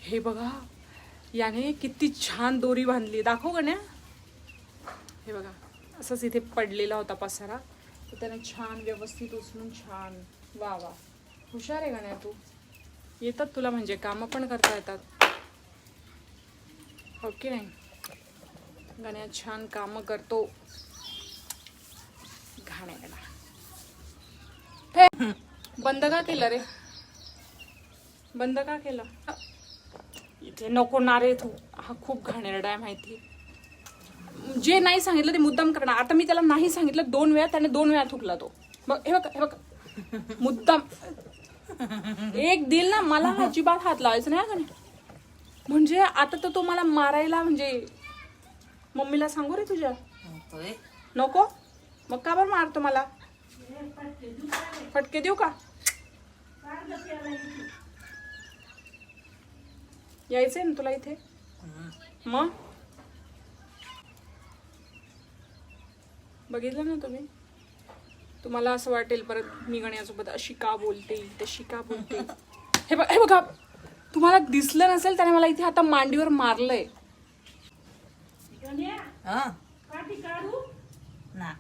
हे बघा, याने किती छान दोरी बांधली, दाखव गण्या. हे बघा, असंच इथे पडलेला होता पसारा, तर त्याने छान व्यवस्थित उचलून छान. वा वा, हुशार आहे गण्या तू. येतात तुला म्हणजे कामं पण करता येतात, हो की नाही. गण्या छान कामं करतो. घाणेरडा. बंद का केलं रे, बंद का केलं. इथे नको ना रे तू, हा खूप घाणेरडा आहे माहिती. जे नाही सांगितलं ते मुद्दाम करणार. आता मी त्याला नाही सांगितलं 2 वेळा, त्याने 2 वेळा थुकला तो. बघ हे बघ, हे बघ, मुद्दाम. एक दिल ना, मला अजिबात हात लावायचं नाही का. म्हणजे आता तर तो मला मारायला, म्हणजे मम्मीला सांगू रे तुझ्या. नको, मग का बरं मारतो मला. फटके देऊ का. यायचंय ना तुला इथे. मग बघितलं ना तुम्ही. तुम्हाला असं वाटेल परत मी गण्यासोबत अशी का बोलते, तशी का बोलते. हे बघा, तुम्हाला दिसलं नसेल त्याने मला इथे आता मांडीवर मारलंय. ना